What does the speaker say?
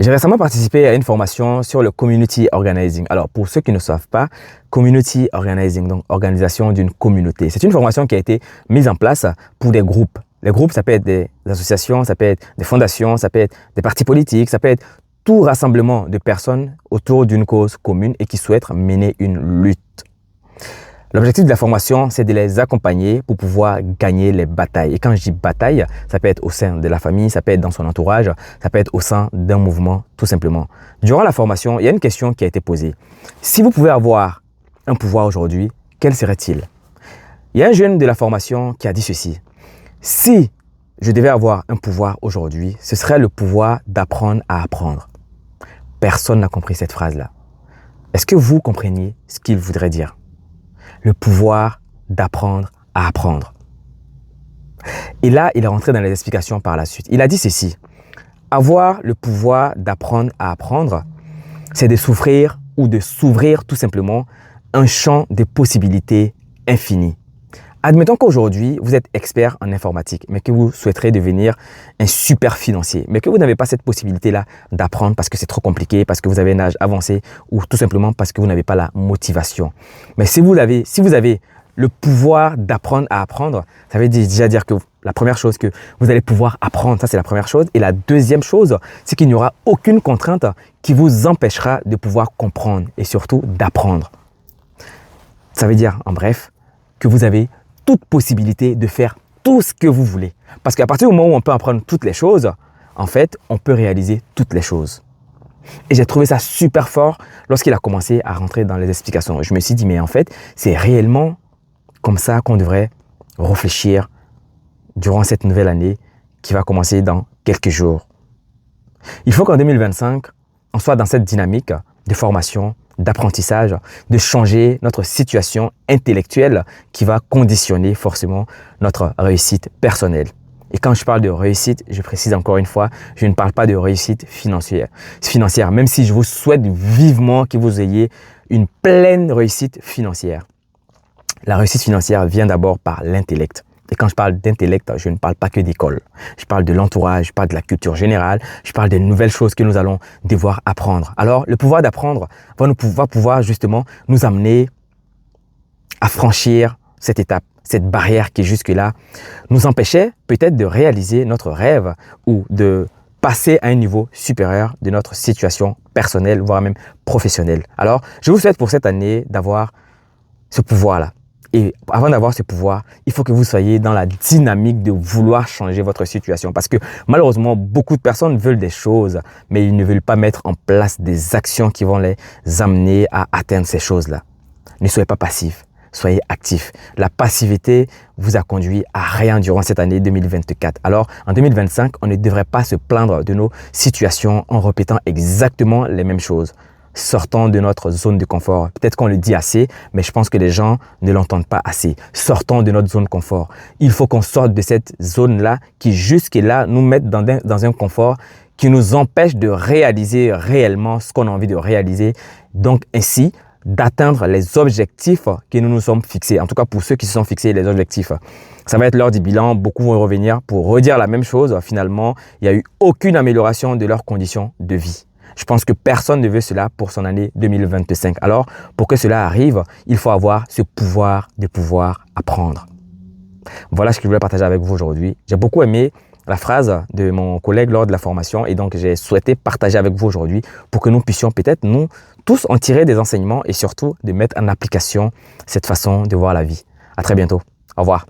J'ai récemment participé à une formation sur le community organizing. Alors, pour ceux qui ne savent pas, community organizing, donc organisation d'une communauté. C'est une formation qui a été mise en place pour des groupes. Les groupes, ça peut être des associations, ça peut être des fondations, ça peut être des partis politiques, ça peut être tout rassemblement de personnes autour d'une cause commune et qui souhaitent mener une lutte. L'objectif de la formation, c'est de les accompagner pour pouvoir gagner les batailles. Et quand je dis bataille, ça peut être au sein de la famille, ça peut être dans son entourage, ça peut être au sein d'un mouvement, tout simplement. Durant la formation, il y a une question qui a été posée. Si vous pouvez avoir un pouvoir aujourd'hui, quel serait-il? Il y a un jeune de la formation qui a dit ceci. Si je devais avoir un pouvoir aujourd'hui, ce serait le pouvoir d'apprendre à apprendre. Personne n'a compris cette phrase-là. Est-ce que vous compreniez ce qu'il voudrait dire? Le pouvoir d'apprendre à apprendre. Et là, il est rentré dans les explications par la suite. Il a dit ceci. Avoir le pouvoir d'apprendre à apprendre, c'est de souffrir ou de s'ouvrir tout simplement un champ de possibilités infinies. Admettons qu'aujourd'hui, vous êtes expert en informatique, mais que vous souhaiterez devenir un super financier, mais que vous n'avez pas cette possibilité-là d'apprendre parce que c'est trop compliqué, parce que vous avez un âge avancé ou tout simplement parce que vous n'avez pas la motivation. Mais si vous avez le pouvoir d'apprendre à apprendre, ça veut déjà dire que la première chose que vous allez pouvoir apprendre, ça c'est la première chose. Et la deuxième chose, c'est qu'il n'y aura aucune contrainte qui vous empêchera de pouvoir comprendre et surtout d'apprendre. Ça veut dire, en bref, que vous avez toute possibilité de faire tout ce que vous voulez. Parce qu'à partir du moment où on peut apprendre toutes les choses, en fait, on peut réaliser toutes les choses. Et j'ai trouvé ça super fort lorsqu'il a commencé à rentrer dans les explications. Je me suis dit, mais en fait, c'est réellement comme ça qu'on devrait réfléchir durant cette nouvelle année qui va commencer dans quelques jours. Il faut qu'en 2025, on soit dans cette dynamique de formation, d'apprentissage, de changer notre situation intellectuelle qui va conditionner forcément notre réussite personnelle. Et quand je parle de réussite, je précise encore une fois, je ne parle pas de réussite financière, même si je vous souhaite vivement que vous ayez une pleine réussite financière. La réussite financière vient d'abord par l'intellect. Et quand je parle d'intellect, je ne parle pas que d'école. Je parle de l'entourage, je parle de la culture générale, je parle des nouvelles choses que nous allons devoir apprendre. Alors, le pouvoir d'apprendre va pouvoir justement nous amener à franchir cette étape, cette barrière qui jusque-là nous empêchait peut-être de réaliser notre rêve ou de passer à un niveau supérieur de notre situation personnelle, voire même professionnelle. Alors, je vous souhaite pour cette année d'avoir ce pouvoir-là. Et avant d'avoir ce pouvoir, il faut que vous soyez dans la dynamique de vouloir changer votre situation. Parce que malheureusement, beaucoup de personnes veulent des choses, mais ils ne veulent pas mettre en place des actions qui vont les amener à atteindre ces choses-là. Ne soyez pas passif, soyez actif. La passivité vous a conduit à rien durant cette année 2024. Alors, en 2025, on ne devrait pas se plaindre de nos situations en répétant exactement les mêmes choses. Sortons de notre zone de confort. Peut-être qu'on le dit assez, mais je pense que les gens ne l'entendent pas assez. Sortons de notre zone de confort. Il faut qu'on sorte de cette zone-là qui jusque-là nous met dans un confort qui nous empêche de réaliser réellement ce qu'on a envie de réaliser. Donc ainsi, d'atteindre les objectifs que nous nous sommes fixés. En tout cas, pour ceux qui se sont fixés les objectifs. Ça va être l'heure du bilan. Beaucoup vont revenir pour redire la même chose. Finalement, il n'y a eu aucune amélioration de leurs conditions de vie. Je pense que personne ne veut cela pour son année 2025. Alors, pour que cela arrive, il faut avoir ce pouvoir de pouvoir apprendre. Voilà ce que je voulais partager avec vous aujourd'hui. J'ai beaucoup aimé la phrase de mon collègue lors de la formation et donc j'ai souhaité partager avec vous aujourd'hui pour que nous puissions peut-être nous tous en tirer des enseignements et surtout de mettre en application cette façon de voir la vie. À très bientôt. Au revoir.